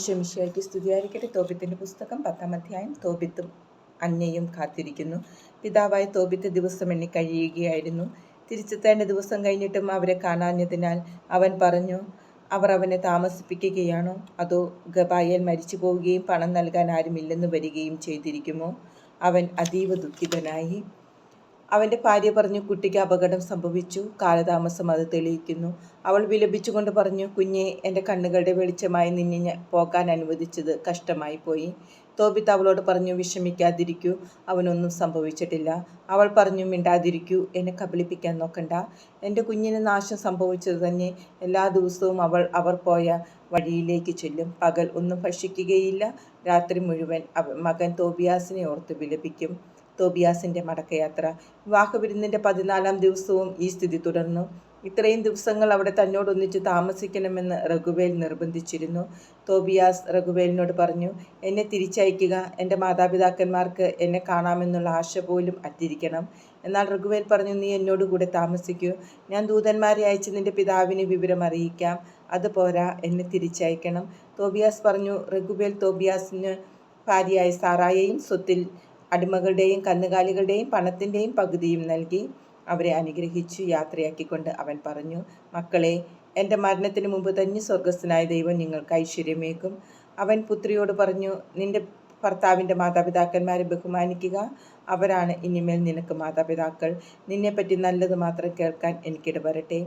ഈശോമിശിഹായ്ക്ക് സ്തുതിയായിരിക്കട്ടെ. തോബിത്തിന്റെ പുസ്തകം 10-ാം അധ്യായം. തോബിത്തും അന്യയും കാത്തിരിക്കുന്നു. പിതാവായ തോബിത്ത് ദിവസം എണ്ണി കഴിയുകയായിരുന്നു. തിരിച്ചെത്തേണ്ട ദിവസം കഴിഞ്ഞിട്ടും അവരെ കാണാഞ്ഞതിനാൽ അവൻ പറഞ്ഞു, അവർ അവനെ താമസിപ്പിക്കുകയാണോ? അതോ ഗബായേൽ മരിച്ചു പോവുകയും പണം നൽകാൻ ആരുമില്ലെന്ന് വരികയും ചെയ്തിരിക്കുമോ? അവൻ അതീവ ദുഃഖിതനായി. അവൻ്റെ ഭാര്യ പറഞ്ഞു, കുട്ടിക്ക് അപകടം സംഭവിച്ചു, കാലതാമസം അത് തെളിയിക്കുന്നു. അവൾ വിലപിച്ചുകൊണ്ട് പറഞ്ഞു, കുഞ്ഞെ, എൻ്റെ കണ്ണുകളുടെ വെളിച്ചമായി നിന്നെ പോകാൻ അനുവദിച്ചത് കഷ്ടമായി പോയി. തോബിത്ത് അവളോട് പറഞ്ഞു, വിഷമിക്കാതിരിക്കൂ, അവനൊന്നും സംഭവിച്ചിട്ടില്ല. അവൾ പറഞ്ഞു, മിണ്ടാതിരിക്കൂ, എന്നെ കബളിപ്പിക്കാൻ നോക്കണ്ട. എൻ്റെ കുഞ്ഞിന് നാശം സംഭവിച്ചത് തന്നെ. എല്ലാ ദിവസവും അവർ പോയ വഴിയിലേക്ക് ചെല്ലും. പകൽ ഒന്നും ഭക്ഷിക്കുകയില്ല. രാത്രി മുഴുവൻ മകൻ തോബിയാസിനെ ഓർത്ത് വിലപിക്കും. തോബിയാസിൻ്റെ മടക്കയാത്ര. വിവാഹവിരുന്നിൻ്റെ 14-ാം ദിവസവും ഈ സ്ഥിതി തുടർന്നു. ഇത്രയും ദിവസങ്ങൾ അവിടെ തന്നോടൊന്നിച്ച് താമസിക്കണമെന്ന് റഘുവേൽ നിർബന്ധിച്ചിരുന്നു. തോബിയാസ് റഘുവേലിനോട് പറഞ്ഞു, എന്നെ തിരിച്ചയക്കുക, എൻ്റെ മാതാപിതാക്കന്മാർക്ക് എന്നെ കാണാമെന്നുള്ള ആശ പോലും അറ്റിരിക്കണം. എന്നാൽ റഘുവേൽ പറഞ്ഞു, നീ എന്നോട് കൂടെ താമസിക്കൂ. ഞാൻ ദൂതന്മാരെ അയച്ച് നിൻ്റെ പിതാവിനെ വിവരം അറിയിക്കാം. അതുപോരാ, എന്നെ തിരിച്ചയക്കണം. തോബിയാസ് പറഞ്ഞു. റഘുവേൽ തോബിയാസിന് ഭാര്യയായ സാറായെയും സ്വത്തിൽ അടിമകളുടെയും കന്നുകാലികളുടെയും പണത്തിൻ്റെയും പകുതിയും നൽകി. അവരെ അനുഗ്രഹിച്ചു യാത്രയാക്കിക്കൊണ്ട് അവൻ പറഞ്ഞു, മക്കളെ, എൻ്റെ മരണത്തിന് മുമ്പ് തന്നെ സ്വർഗസ്ഥനായ ദൈവം നിങ്ങൾക്ക് ഐശ്വര്യമേകും. അവൻ പുത്രിയോട് പറഞ്ഞു, നിന്റെ ഭർത്താവിൻ്റെ മാതാപിതാക്കന്മാരെ ബഹുമാനിക്കുക. അവരാണ് ഇനിമേൽ നിനക്ക് മാതാപിതാക്കൾ. നിന്നെപ്പറ്റി നല്ലത് മാത്രം കേൾക്കാൻ എനിക്കിടവരട്ടെ.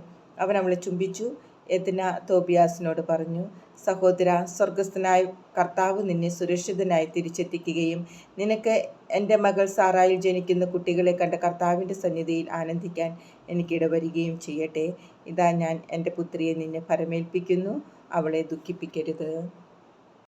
അവൻ അവളെ ചുംബിച്ചു. എദ്ന തോബിയാസിനോട് പറഞ്ഞു, സഹോദര, സ്വർഗസ്ഥനായ കർത്താവ് നിന്നെ സുരക്ഷിതനായി തിരിച്ചെത്തിക്കുകയും നിനക്ക് എൻ്റെ മകൾ സാറായിൽ ജനിക്കുന്ന കുട്ടികളെ കണ്ട കർത്താവിൻ്റെ സന്നിധിയിൽ ആനന്ദിക്കാൻ എനിക്കിടവരികയും ചെയ്യട്ടെ. ഇതാ, ഞാൻ എൻ്റെ പുത്രിയെ നിന്നെ ഭരമേൽപ്പിക്കുന്നു, അവളെ ദുഃഖിപ്പിക്കരുത്.